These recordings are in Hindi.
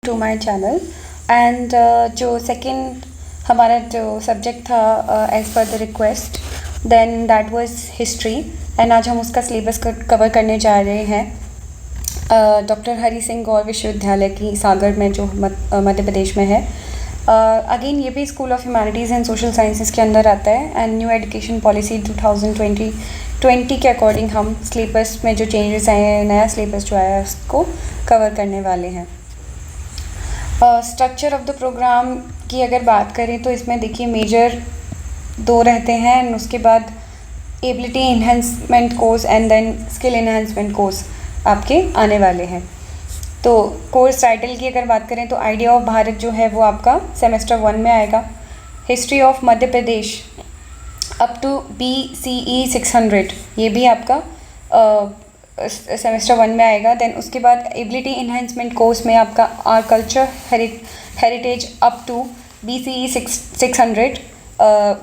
टू माय चैनल एंड जो सेकंड हमारा जो सब्जेक्ट था as per the request then that was history and आज हम उसका सिलेबस कवर करने जा रहे हैं डॉक्टर हरि सिंह गौर विश्वविद्यालय की सागर में जो मध्य प्रदेश में है। अगेन ये भी school of humanities and social sciences के अंदर आता है एंड न्यू एजुकेशन पॉलिसी 2020 के अकॉर्डिंग हम सिलेबस में जो चेंजेस आए हैं, नया सिलेबस जो आया है उसको कवर करने वाले हैं। स्ट्रक्चर ऑफ द प्रोग्राम की अगर बात करें तो इसमें देखिए मेजर 2 रहते हैं एंड उसके बाद ability enhancement course and then skill enhancement course आपके आने वाले हैं। तो कोर्स टाइटल की अगर बात करें तो आइडिया ऑफ भारत जो है वो आपका सेमेस्टर 1 में आएगा। History of Madhya Pradesh up to BCE 600 ये भी आपका सेमेस्टर 1 में आएगा। देन उसके बाद एबिलिटी इन्हेंसमेंट कोर्स में आपका our culture heritage up to BCE 600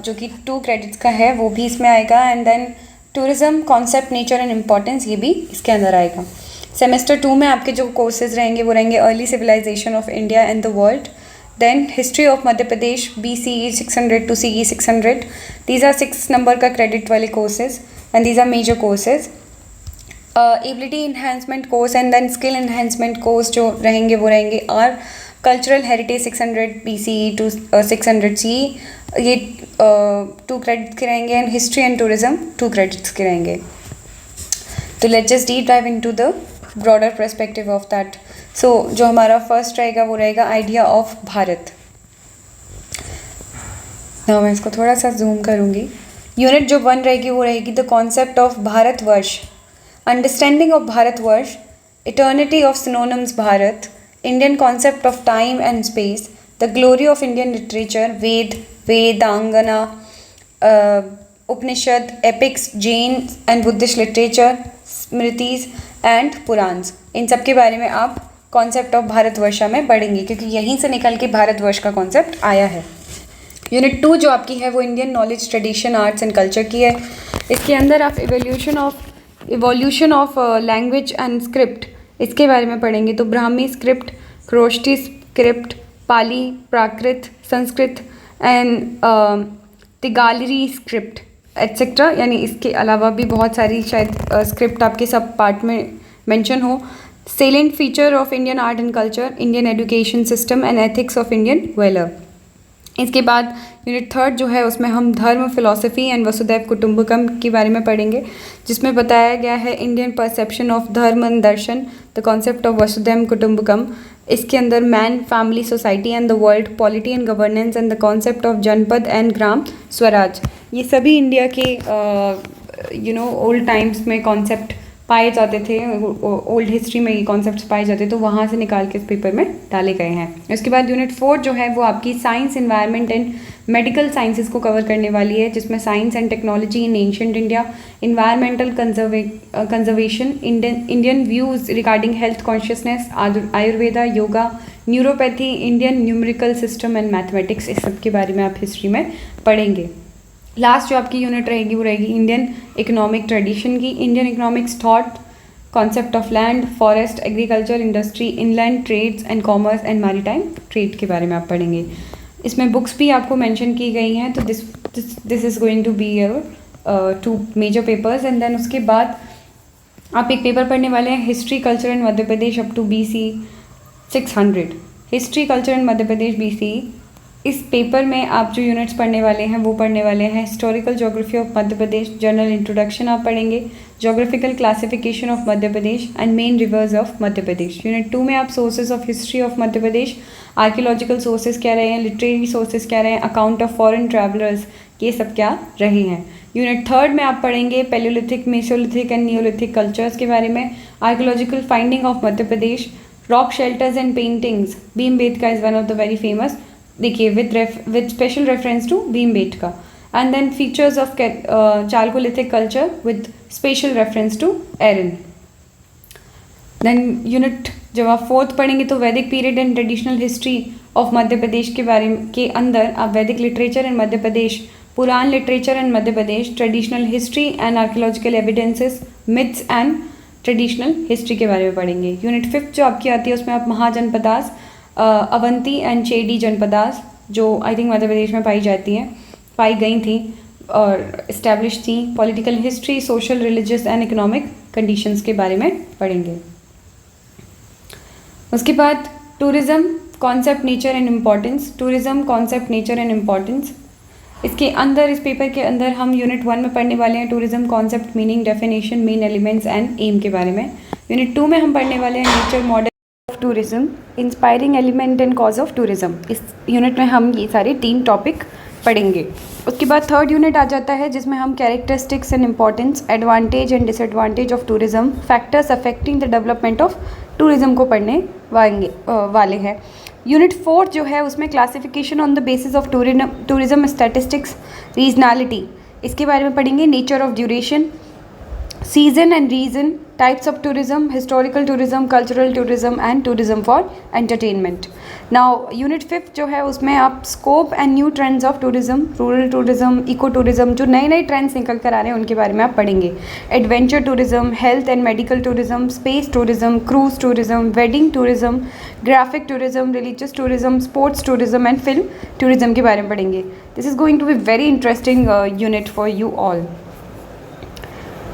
जो कि 2 क्रेडिट्स का है वो भी इसमें आएगा। And then tourism concept nature and importance ये भी इसके अंदर आएगा। सेमेस्टर 2 में आपके जो कोर्सेज रहेंगे वो रहेंगे early civilization of India and the world, then history of Madhya Pradesh BCE 600 to CE 600। These are 6 नंबर का क्रेडिट वाले courses and these are major courses. Ability enhancement course and then skill enhancement course जो रहेंगे वो रहेंगे our cultural heritage 600 BCE to 600 CE ये 2 क्रेडिट्स के रहेंगे and history and tourism 2 credits के रहेंगे। तो let's just deep dive into the broader perspective of that. So जो हमारा फर्स्ट रहेगा वो रहेगा आइडिया ऑफ भारत। ना मैं इसको थोड़ा सा जूम करूँगी। यूनिट जो 1 रहेगी वो रहेगी the concept of Bharatvarsh, understanding of Bharatvarsh, eternity of synonyms Bharat, Indian concept of time and space, the glory of Indian literature, वेदांगना, Upanishad, epics, Jain and Buddhist literature, Smritis and Puranas. इन सब के बारे में आप कॉन्सेप्ट ऑफ भारतवर्षा में पढ़ेंगे क्योंकि यहीं से निकल के भारतवर्ष का कॉन्सेप्ट आया है। यूनिट 2 जो आपकी है वो Indian knowledge, tradition, arts and culture की है। इसके अंदर आप evolution of language and script इसके बारे में पढ़ेंगे। तो Brahmi script, Kharosthi script, Pali, Prakrit, Sanskrit and Tigalari script etcetera, यानी इसके अलावा भी बहुत सारी शायद स्क्रिप्ट आपके सब पार्ट में मेंशन हो। Salient feature of Indian art and culture, Indian education system and ethics of Indian valour. इसके बाद यूनिट 3 जो है उसमें हम धर्म, फिलॉसफी एंड वसुधैव कुटुंबकम के बारे में पढ़ेंगे जिसमें बताया गया है इंडियन परसेप्शन ऑफ धर्म and Darshan, the concept of वसुधैव कुटुंबकम। इसके अंदर man, family, society and the world, polity and governance and the concept of जनपद एंड ग्राम स्वराज। ये सभी इंडिया के ओल्ड टाइम्स में कॉन्सेप्ट पाए जाते थे, ओल्ड हिस्ट्री में ये कॉन्सेप्ट्स पाए जाते तो वहाँ से निकाल के इस पेपर में डाले गए हैं। उसके बाद यूनिट 4 जो है वो आपकी science, environment and medical sciences को कवर करने वाली है जिसमें science and technology in ancient India, environmental conservation, Indian views regarding health consciousness, Ayurveda, yoga, neuropathy, Indian numerical system and mathematics, इस सब के बारे में आप हिस्ट्री में पढ़ेंगे। लास्ट जो आपकी यूनिट रहेगी वो रहेगी इंडियन इकोनॉमिक ट्रेडिशन की, Indian economics thought, concept of land, forest, agriculture, industry, inland trades and commerce and maritime trade के बारे में आप पढ़ेंगे। इसमें बुक्स भी आपको मेंशन की गई हैं तो this is going to be your 2 major papers. And then उसके बाद आप एक पेपर पढ़ने वाले हैं history, culture and Madhya Pradesh up to BCE 600। History, culture and Madhya Pradesh BCE, इस पेपर में आप जो यूनिट्स पढ़ने वाले हैं वो पढ़ने वाले हैं historical geography of Madhya Pradesh, general introduction आप पढ़ेंगे, geographical classification of Madhya Pradesh and main rivers of Madhya Pradesh. Unit 2 में आप sources of history of Madhya Pradesh, archaeological sources क्या रहे हैं, लिटरेरी सोर्सेज क्या रहे हैं, अकाउंट ऑफ फॉरेन ट्रैवलर्स ये सब क्या रहे हैं। यूनिट 3 में आप पढ़ेंगे palaeolithic, mesolithic and neolithic cultures के बारे में, archaeological finding of Madhya Pradesh, rock shelters and paintings, Bhimbetka is one of the very famous, देखिए with special reference to Bhimbetka. And then features of chalcolithic culture with special reference to Eran. Then unit जब आप 4th पढ़ेंगे तो Vedic period and traditional history of Madhya Pradesh के बारे में के अंदर आप Vedic literature and Madhya Pradesh, Purana literature and Madhya Pradesh, traditional history and archaeological evidences, myths and traditional history के बारे में पढ़ेंगे। यूनिट 5 जो आपकी आती है उसमें आप महाजनपदास, अवंती एंड चेडी जनपदास, जो आई थिंक मध्य प्रदेश में पाई गई थी और इस्टेब्लिश थी। Political history, social, religious and economic conditions के बारे में पढ़ेंगे। उसके बाद tourism concept, nature and importance. Tourism concept, nature and importance. इसके अंदर, इस पेपर के अंदर हम यूनिट 1 में पढ़ने वाले हैं tourism concept, meaning, definition, main elements and aim के बारे में। यूनिट 2 में हम पढ़ने वाले हैं nature, model of tourism, inspiring element and cause of tourism. इस यूनिट में हम ये सारे 3 टॉपिक पढ़ेंगे। उसके बाद थर्ड यूनिट आ जाता है जिसमें हम characteristics and importance, advantage and disadvantage of tourism, factors affecting the development of tourism को पढ़ने वाले हैं। यूनिट 4 जो है उसमें classification on the basis of tourism, statistics, regionality, इसके बारे में पढ़ेंगे। Nature of duration, season and region, types of tourism, historical tourism, cultural tourism and tourism for entertainment. Now unit 5 जो है उसमें आप scope and new trends of tourism, rural tourism, eco tourism, जो नए नए ट्रेंड्स निकल कर आ रहे हैं उनके बारे में आप पढ़ेंगे। Adventure tourism, health and medical tourism, space tourism, cruise tourism, wedding tourism, graphic tourism, religious tourism, sports tourism and film tourism के बारे में पढ़ेंगे। This is going to be very interesting unit for you all.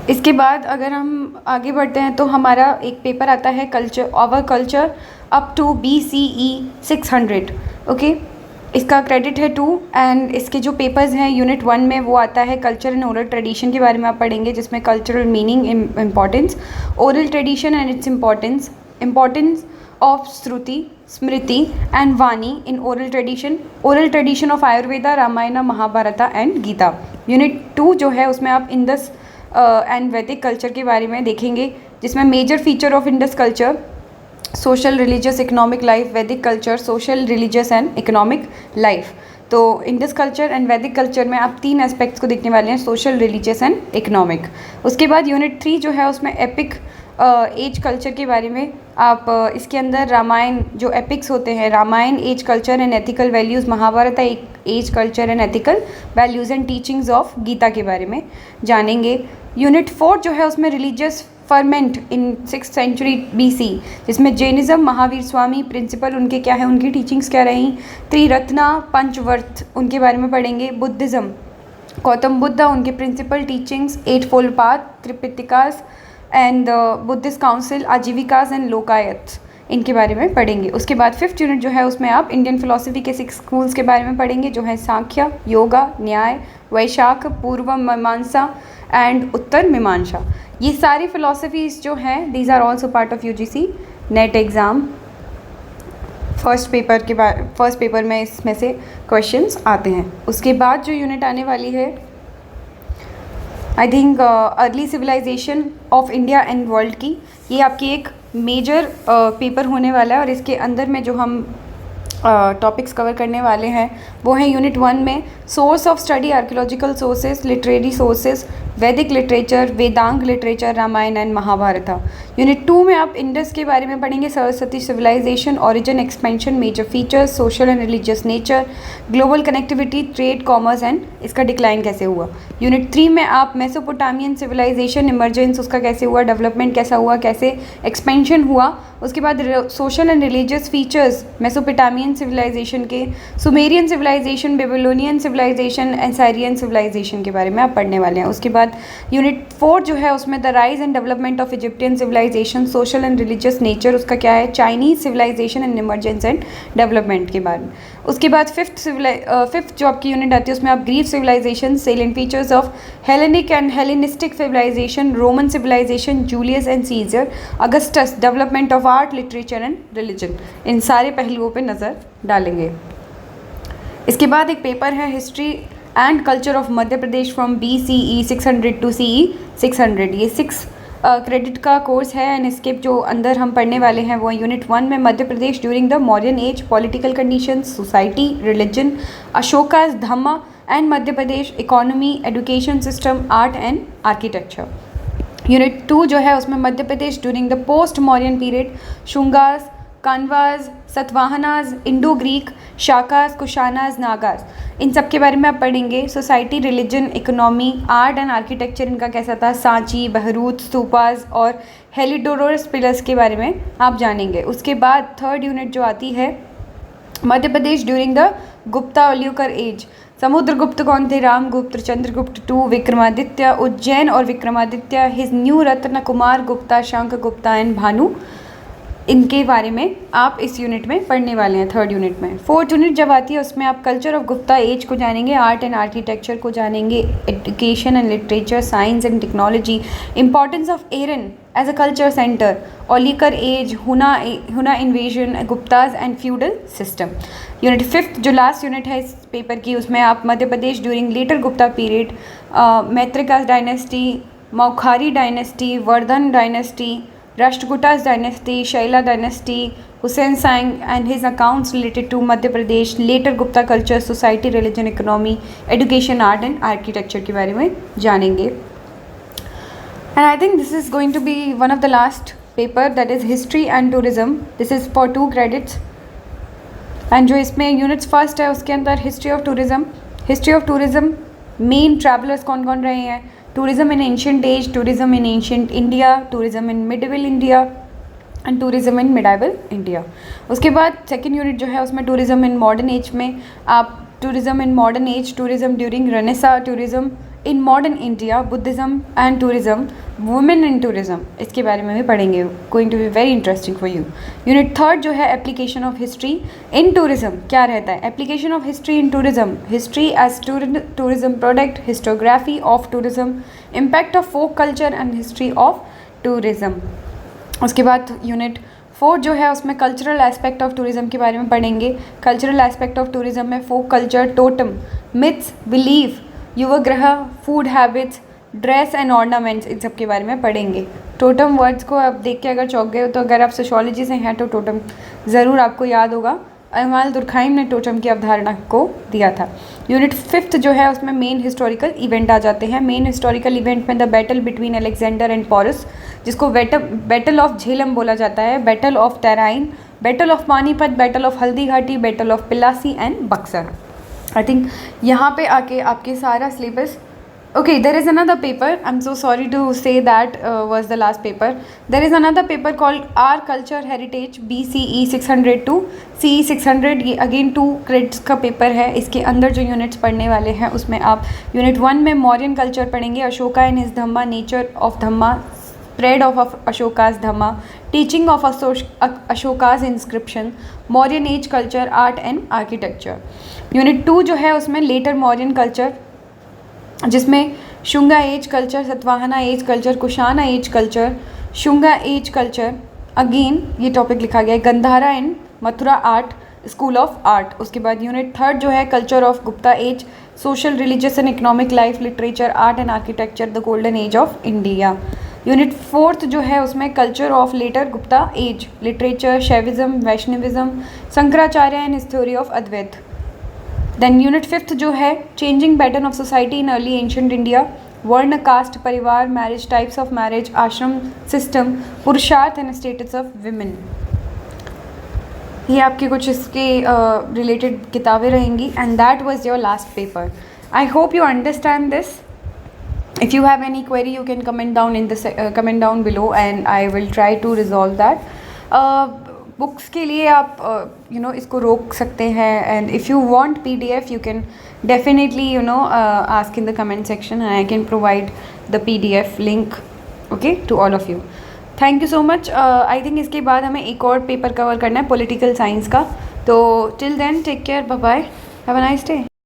इसके बाद अगर हम आगे बढ़ते हैं तो हमारा एक पेपर आता है culture, our culture up to BCE 600, okay. इसका क्रेडिट है 2 एंड इसके जो पेपर्स हैं यूनिट 1 में वो आता है कल्चर एंड ओरल ट्रेडिशन के बारे में आप पढ़ेंगे, जिसमें cultural meaning, importance, oral tradition and its importance of Shruti, Smriti and Vani in oral tradition of Ayurveda, Ramayana, Mahabharata and Gita. Unit 2 जो है उसमें आप इंडस एंड वैदिक कल्चर के बारे में देखेंगे, जिसमें major feature of Indus culture, social, religious, economic life, Vedic culture, social, religious and economic life. तो Indus culture and Vedic culture में आप 3 एस्पेक्ट्स को देखने वाले हैं, सोशल, रिलीजियस एंड इकोनॉमिक। उसके बाद यूनिट 3 जो है उसमें एपिक एज कल्चर के बारे में आप इसके अंदर रामायण, जो एपिक्स होते हैं, Ramayana, as culture and ethical values, Mahabharata as culture and ethical values and teachings of Gita के बारे में जानेंगे। यूनिट 4 जो है उसमें religious ferment in 6th century BC, जिसमें जैनिज़्म, महावीर स्वामी प्रिंसिपल उनके क्या है, उनकी टीचिंग्स क्या रहीं, त्रिरत्ना, पंचवर्थ उनके बारे में पढ़ेंगे। बुद्धिज़्म, गौतम बुद्धा, उनके principal teachings, 8fold path, Tripitakas and Buddhist council, Ajivikas and Lokayata, इनके बारे में पढ़ेंगे। उसके बाद 5th यूनिट जो है उसमें आप इंडियन फिलोसफी के 6 स्कूल्स के बारे में पढ़ेंगे, जो है सांख्य, योगा, न्याय, वैशाख, पूर्व मीमांसा एंड उत्तर मीमांसा। ये सारी फिलोसफीज जो हैं these are also part of UGC net exam. First paper में इसमें से क्वेश्चंस आते हैं। उसके बाद जो यूनिट आने वाली है I think early civilization of India and world की, ये आपकी एक मेजर पेपर होने वाला है और इसके अंदर में जो हम टॉपिक्स कवर करने वाले हैं वो हैं यूनिट 1 में source of study, archaeological sources, literary sources, Vedic literature, Vedanga literature, Ramayana and Mahabharata. Unit 2 में आप इंडस के बारे में पढ़ेंगे, Saraswati civilization, origin, expansion, major features, social and religious nature, global connectivity, trade, commerce and इसका डिक्लाइन कैसे हुआ। यूनिट 3 में आप मेसोपोटामियन सिविलाइजेशन, इमरजेंस उसका कैसे हुआ, डेवलपमेंट कैसा हुआ, कैसे एक्सपेंशन हुआ। उसके बाद social and religious features Mesopotamian civilisation के, Sumerian civilisation, Babylonian civilisation, Assyrian civilisation के बारे में आप पढ़ने वाले हैं। उसके बाद यूनिट 4 जो है उसमें the rise and development of Egyptian civilization, social and religious nature उसका क्या है, Chinese civilization and emergence and development के बारे में। उसके बाद फिफ्थ जो आपकी यूनिट आती है उसमें आप Greek civilisation, salient features of Hellenic and Hellenistic civilisation, Roman civilisation, Julius and Caesar, Augustus, development of art, literature and religion, इन सारे पहलुओं पे नज़र डालेंगे। इसके बाद एक पेपर है history and culture of Madhya Pradesh from BCE 600 to CE 600। ये 6 क्रेडिट का कोर्स है एंड इसके जो अंदर हम पढ़ने वाले हैं वो यूनिट 1 में Madhya Pradesh during the modern age, political conditions, society, religion, Ashoka's Dhamma and Madhya Pradesh, economy, education system, art and architecture. Unit 2 जो है उसमें Madhya Pradesh during the post modern period, Shungas, Kanvas, Satavahanas, Indo Greek, Shakas, Kushanas, Nagas, इन सब के बारे में आप पढ़ेंगे। Society, religion, economy, art and architecture इनका कैसा था, सांची, बहरूद, स्तूपास और हेलिडोरस पिलर्स के बारे में आप जानेंगे। उसके बाद थर्ड यूनिट जो आती है Madhya Pradesh during the Gupta Aulikara age. Samudragupta कौन थे? रामगुप्त, चंद्रगुप्त टू, विक्रमादित्य, उज्जैन और Vikramaditya, his new ratna, Kumara Gupta, Shankh Gupta and Bhanu. इनके बारे में आप इस यूनिट में पढ़ने वाले हैं, थर्ड यूनिट में। फोर्थ यूनिट जब आती है उसमें आप कल्चर ऑफ गुप्ता एज को जानेंगे, आर्ट एंड आर्किटेक्चर को जानेंगे, education and literature, science and technology, importance of Eran as a culture centre, Aulikara age, Huna invasion, Guptas and feudal system. Unit fifth जो लास्ट यूनिट है इस पेपर की, उसमें आप Madhya Pradesh during later Gupta period, Maitrakas dynasty, Maukhari dynasty, Vardhan dynasty, Rashtrakutas dynasty, Shaila dynasty, Hiuen Tsang and his accounts related to Madhya Pradesh, later Gupta culture, society, religion, economy, education, art and architecture के बारे में जानेंगे। And I think this is going to be one of the last paper, that is history and tourism. This is for 2 credits. And जो इसमें यूनिट्स फर्स्ट है उसके अंदर history of tourism. History of tourism main travellers कौन कौन रहे हैं, tourism in ancient age, tourism in ancient India, tourism in medieval India and tourism in medieval India. उसके बाद सेकेंड यूनिट जो है उसमें टूरिज्म इन मॉडर्न एज में आप tourism in modern age, tourism during renaissance, tourism in modern India, Buddhism and tourism, women in tourism, इसके बारे में भी पढ़ेंगे। Going to be very interesting for you. Unit third जो है application of history in tourism, क्या रहता है? Application of history in tourism, history as tourism product, historiography of tourism, impact of folk culture and history of tourism. उसके बाद यूनिट फोर्थ जो है उसमें कल्चरल एस्पेक्ट ऑफ टूरिज्म के बारे में पढ़ेंगे। कल्चरल एस्पेक्ट ऑफ टूरिज्म में folk culture, totem, myths, belief, yuvagriha, food habits, dress and ornaments, इन सब के बारे में पढ़ेंगे। टोटम वर्ड्स को आप देख के अगर चौंक गए हो तो अगर आप सोशियोलॉजी से हैं तो टोटम ज़रूर आपको याद होगा। अमाल दुर्खाइम ने टोटम की अवधारणा को दिया था। यूनिट फिफ्थ जो है उसमें मेन हिस्टोरिकल इवेंट आ जाते हैं। मेन हिस्टोरिकल इवेंट में the battle between Alexander and Porus, जिसको बैटल ऑफ झेलम बोला जाता है, battle of Tarain, battle of Panipat, battle of Haldi Ghati, battle of Plassey and Buxar. I think यहाँ पे आके आपके सारा syllabus okay, there is another paper, I'm so sorry to say that was the last paper. There is another paper called Our Culture Heritage, BCE 600 to CE 600, ये अगेन 2 क्रेडिट्स का पेपर है। इसके अंदर जो यूनिट्स पढ़ने वाले हैं उसमें आप यूनिट 1 में मौर्यन कल्चर पढ़ेंगे, Ashoka and his Dhamma, nature of Dhamma, spread of Ashoka's Dhamma, teaching of Ashoka's inscription, Mauryan age culture, art and architecture. Unit 2 जो है उसमें लेटर मौर्यन कल्चर, जिसमें Shunga age culture, Satavahana age culture, Kushana age culture, Shunga age culture, again ये टॉपिक लिखा गया है, Gandhara and Mathura art, school of art. उसके बाद यूनिट थर्ड जो है culture of Gupta age, social, religious and economic life, literature, art and architecture, the golden age of India. Unit fourth जो है उसमें culture of later Gupta age, literature, Shaivism, Vaishnavism, Shankaracharya and his theory of Advaita. Then unit fifth जो है changing pattern of society in early ancient India, varna, caste, parivar, marriage, types of marriage, ashram system, purushartha and status of women. ये आपकी कुछ इसके रिलेटेड किताबें रहेंगी and that was your last paper. I hope you understand this. If you have any query, you can comment down in the comment down below, and I will try to resolve that. Books के लिए आप इसको रोक सकते हैं, and if you want PDF, you can definitely ask in the comment section, and I can provide the PDF link, okay, to all of you. Thank you so much. I think इसके बाद हमें एक और पेपर कवर करना है, पॉलिटिकल साइंस का। तो till then, take care, bye bye, have a nice day.